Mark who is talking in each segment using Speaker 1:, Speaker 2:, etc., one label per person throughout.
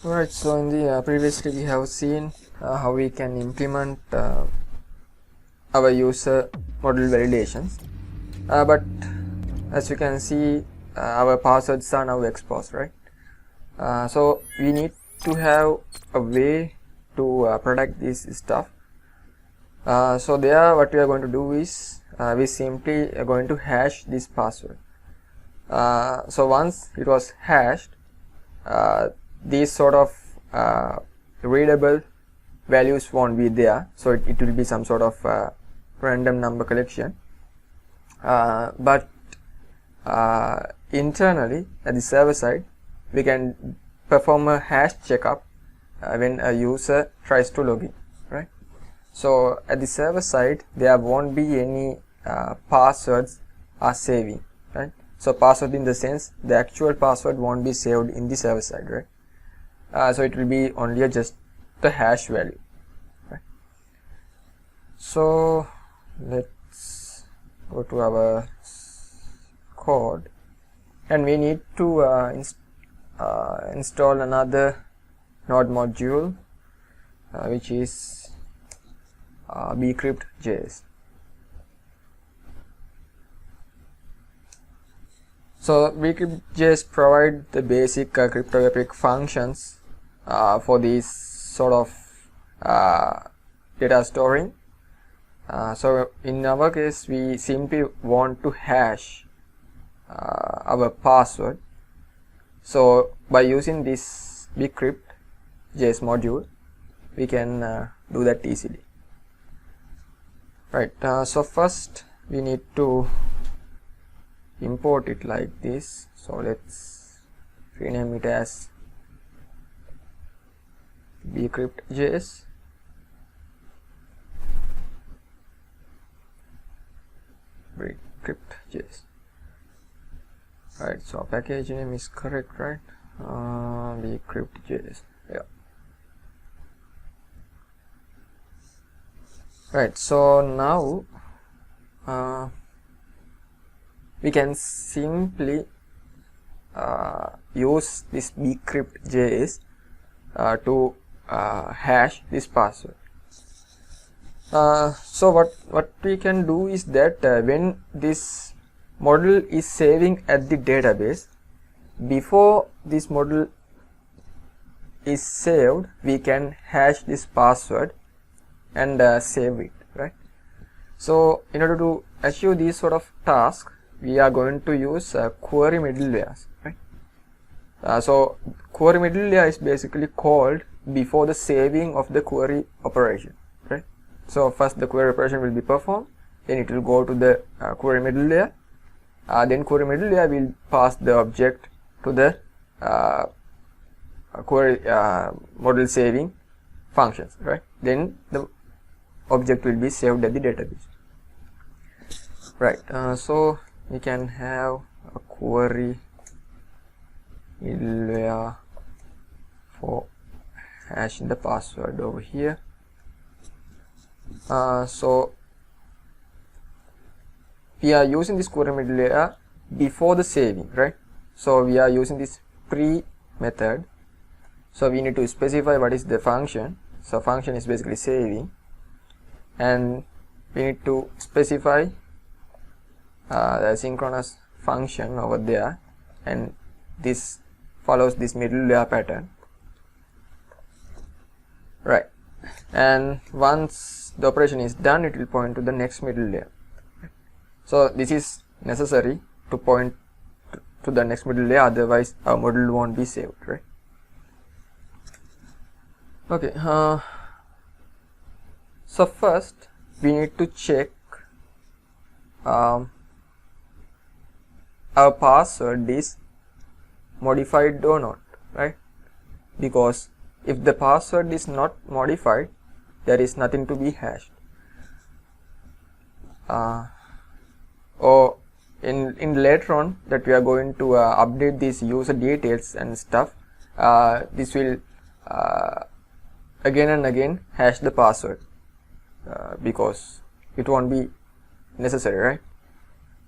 Speaker 1: Alright, so in the previously we have seen how we can implement our user model validations, but as you can see, our passwords are now exposed, right? So we need to have a way to protect this stuff. So there, what we are going to do is we simply are going to hash this password. So once it was hashed, these sort of readable values won't be there, so it will be some sort of random number collection, but internally at the server side we can perform a hash checkup when a user tries to log in, right? So at the server side there won't be any passwords are saving, right? So password in the sense the actual password won't be saved in the server side, right? So it will be only just the hash value, right? So let's go to our code, and we need to install another Node module which is Bcrypt.js. So Bcrypt.js provide the basic cryptographic functions for these sort of data storing. So in our case we simply want to hash our password. So by using this Bcrypt.js module we can do that easily, right? So first we need to import it like this. So let's rename it as Bcrypt.js. Bcrypt.js. Right, so package name is correct, right? Bcrypt.js. Yeah. Right, so now we can simply use this Bcrypt.js to hash this password. So what we can do is that when this model is saving at the database, before this model is saved we can hash this password and save it, right? So in order to achieve these sort of tasks we are going to use query middlewares, right? So query middleware is basically called before the saving of the query operation, right? So first the query operation will be performed, then it will go to the query middleware, then query middleware will pass the object to the query model saving functions, right? Then the object will be saved at the database, right? So we can have a query middleware for hashing the password over here. So we are using this query middleware before the saving, right? So we are using this pre method, so we need to specify what is the function. So function is basically saving, and we need to specify the synchronous function over there, and this follows this middleware pattern, right? And once the operation is done it will point to the next middleware. So this is necessary to point to the next middleware, otherwise our model won't be saved, right? Okay, so first we need to check our password is modified or not, right? Because if the password is not modified there is nothing to be hashed, or in later on that we are going to update these user details and stuff. This will again and again hash the password because it won't be necessary,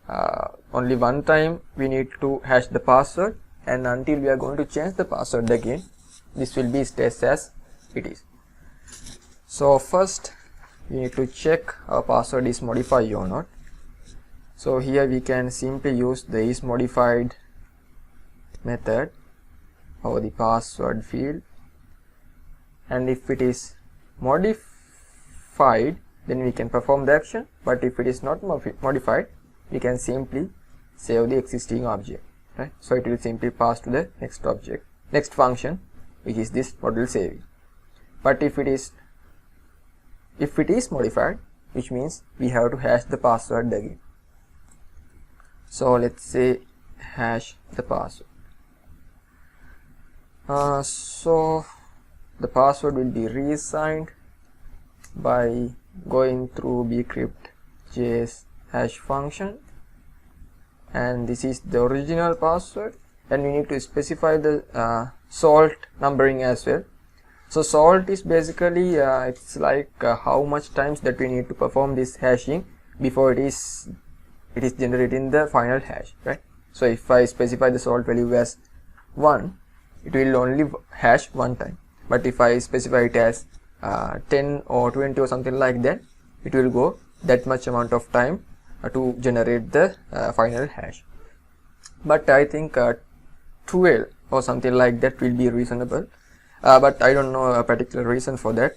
Speaker 1: right? Only one time we need to hash the password, and until we are going to change the password again this will be stays as it is. So first we need to check our password is modified or not. So here we can simply use the is modified method over the password field, and if it is modified then we can perform the action, but if it is not modified we can simply save the existing object, right? So it will simply pass to the next function, which is this model saving. But if it is modified, which means we have to hash the password again. So let's say hash the password. So the password will be reassigned by going through bcrypt.js hash function, and this is the original password, and we need to specify the salt numbering as well. So salt is basically it's like how much times that we need to perform this hashing before it is generating the final hash, right? So if I specify the salt value as 1, it will only hash one time, but if I specify it as 10 or 20 or something like that, it will go that much amount of time to generate the final hash. But I think 12 or something like that will be reasonable, but I don't know a particular reason for that.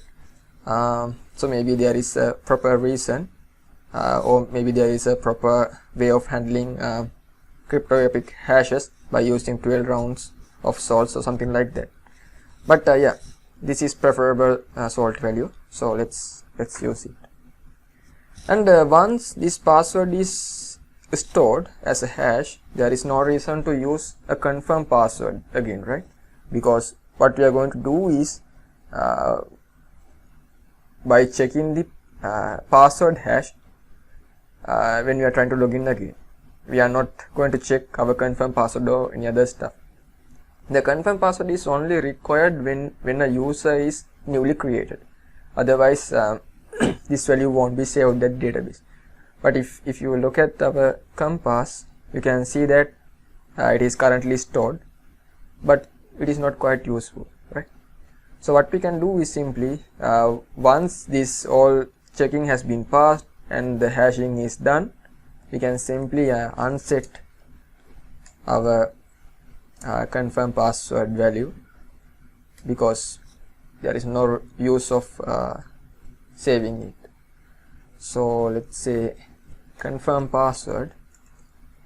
Speaker 1: So maybe there is a proper reason, or maybe there is a proper way of handling cryptographic hashes by using 12 rounds of salts or something like that. But yeah, this is preferable salt value, so let's use it. And once this password is stored as a hash, there is no reason to use a confirm password again, right? Because what we are going to do is by checking the password hash when we are trying to log in again, we are not going to check our confirm password or any other stuff. The confirm password is only required when a user is newly created. Otherwise this value won't be saved in the database. But if you look at our compass, you can see that it is currently stored, but it is not quite useful, right? So what we can do is simply once this all checking has been passed and the hashing is done, we can simply unset our confirm password value, because there is no use of saving it. So let's say confirm password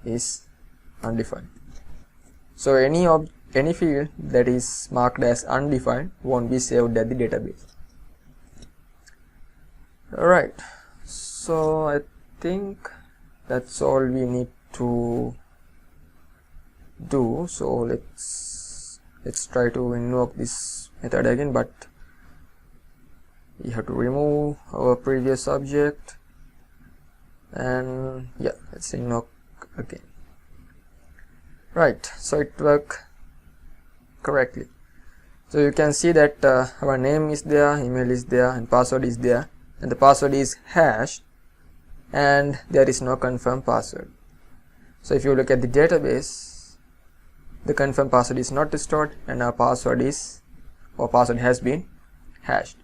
Speaker 1: is undefined. So any field that is marked as undefined won't be saved at the database. Alright, so I think that's all we need to do. So let's try to invoke this method again, but we have to remove our previous object, and yeah, let's invoke again. Right, so it worked correctly. So you can see that our name is there, email is there, and password is there, and the password is hashed, and there is no confirm password. So if you look at the database, the confirm password is not stored, and our password has been hashed.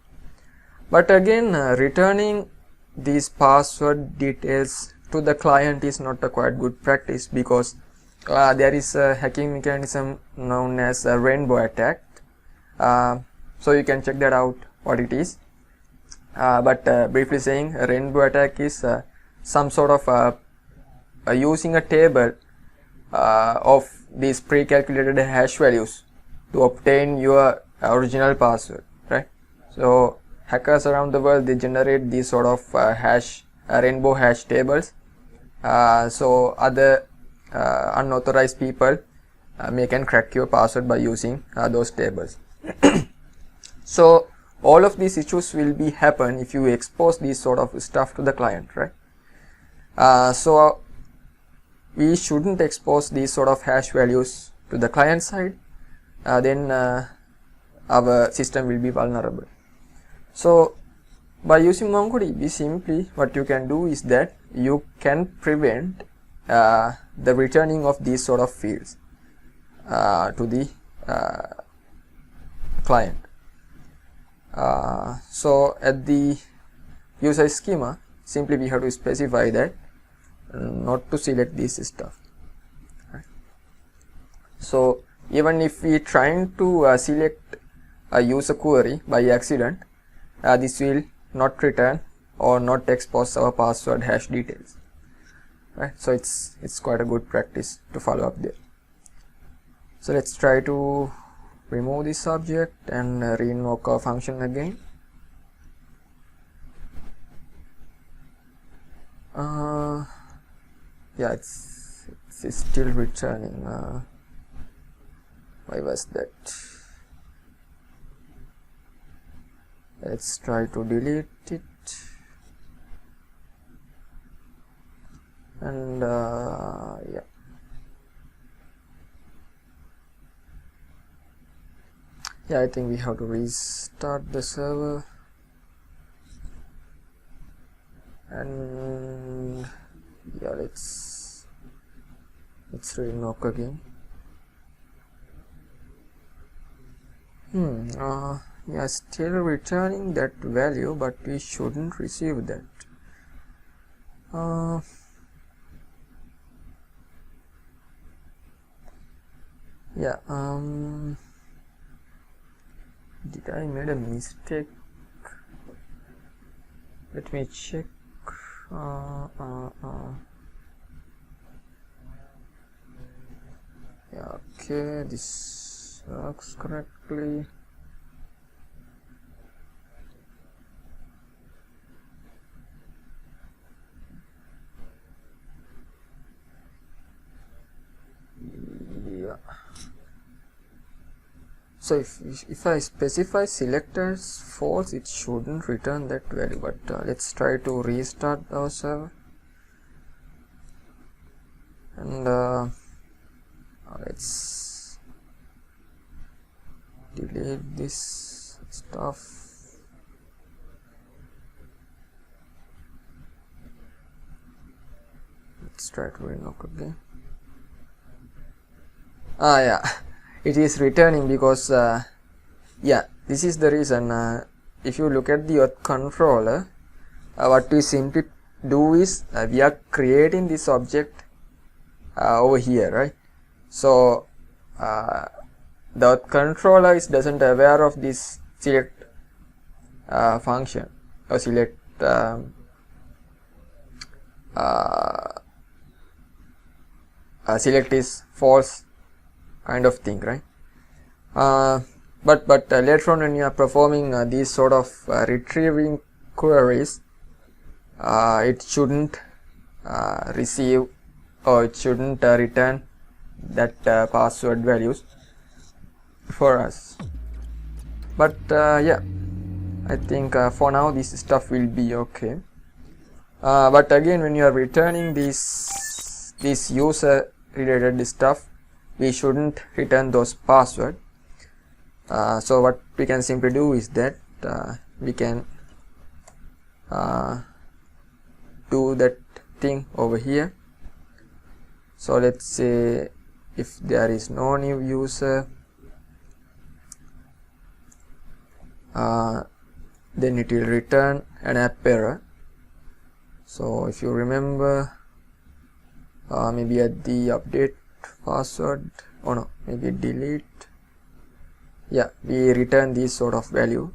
Speaker 1: But again, returning these password details to the client is not a quite good practice, because there is a hacking mechanism known as a rainbow attack. So you can check that out what it is. But briefly saying, a rainbow attack is some sort of using a table of these pre-calculated hash values to obtain your original password, right? So hackers around the world, they generate these sort of rainbow hash tables, so other unauthorized people can crack your password by using those tables. So all of these issues will be happen if you expose these sort of stuff to the client, right? So we shouldn't expose these sort of hash values to the client side, then our system will be vulnerable. So by using MongoDB, simply what you can do is that you can prevent the returning of these sort of fields to the client. So at the user schema, simply we have to specify that not to select this stuff. Right. So even if we trying to select a user query by accident, this will not return or not expose our password hash details. Right. So it's quite a good practice to follow up there. So let's try to remove this object and re-invoke our function again. Yeah, it's still returning. Why was that? Let's try to delete it. And yeah. I think we have to restart the server, and yeah, let's re-invoke again. Yeah, still returning that value, but we shouldn't receive that. Yeah, did I made a mistake? Let me check. Yeah, okay, this works correctly. Yeah. So if I specify select as false, it shouldn't return that value, but let's try to restart our server, and let's delete this stuff. Let's try to re-invoke again. Yeah, it is returning because yeah, this is the reason. If you look at the auth controller, what we simply do is we are creating this object over here, right? So the auth controller doesn't aware of this select function or select select is false kind of thing, right? But later on, when you are performing these sort of retrieving queries, it shouldn't receive or it shouldn't return that password values for us. But yeah, I think for now this stuff will be okay. But again, when you are returning this user related stuff, we shouldn't return those passwords. So what we can simply do is that we can do that thing over here. So let's say if there is no new user, then it will return an app error. So if you remember, maybe at the update password, or no, maybe delete, yeah, we return this sort of value.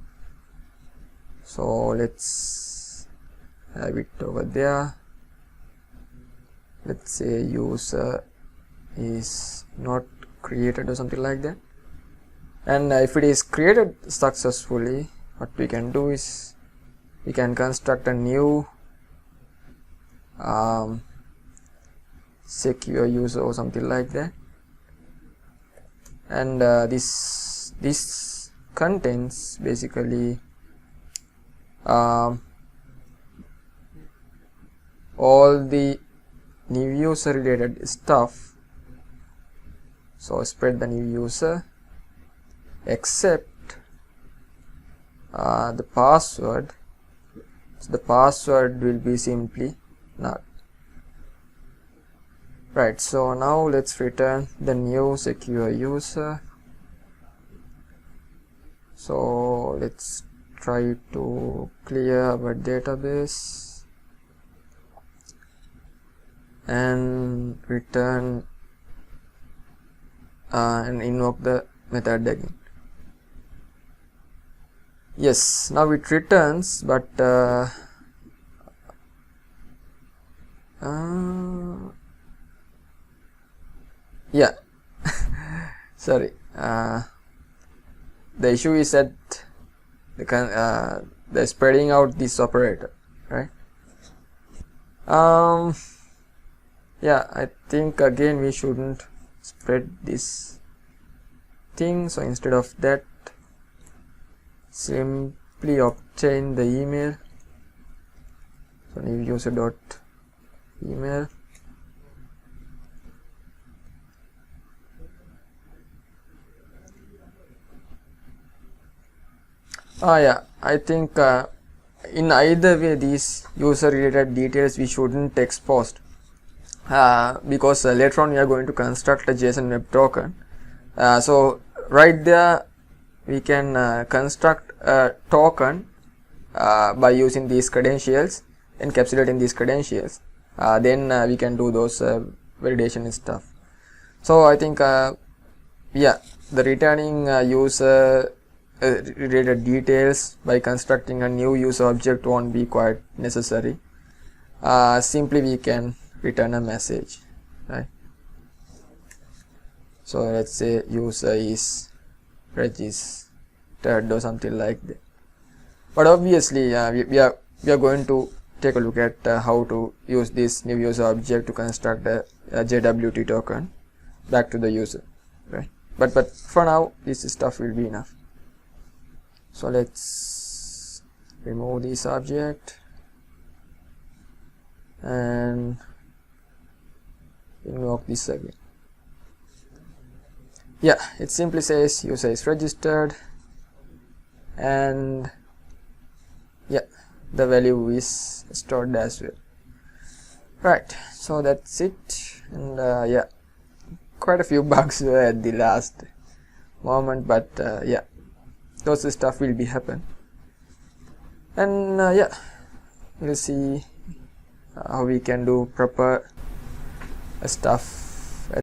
Speaker 1: So let's have it over there. Let's say user is not created or something like that, and if it is created successfully, what we can do is we can construct a new secure user or something like that, and this contains basically all the new user related stuff. So spread the new user except the password. So the password will be simply null. Right, so now let's return the new secure user. So let's try to clear our database and return and invoke the method again. Yes, now it returns, but yeah, sorry, the issue is that they're spreading out this operator, right? Yeah, I think again we shouldn't spread this thing, so instead of that, simply obtain the email. So new user dot email. Yeah, I think in either way these user related details we shouldn't expose, because later on we are going to construct a JSON web token. So right there we can construct a token by using these credentials, encapsulating these credentials. Then we can do those validation and stuff. So I think yeah, the returning user related details by constructing a new user object won't be quite necessary. Simply we can return a message, right? So let's say user is registered or something like that. But obviously we are going to take a look at how to use this new user object to construct a JWT token back to the user, right? But for now this stuff will be enough. So let's remove this object and invoke this again. Yeah, it simply says user is registered, and yeah, the value is stored as well. Right, so that's it. And yeah, quite a few bugs were at the last moment, but yeah, those stuff will be happen. And yeah, we'll see how we can do proper stuff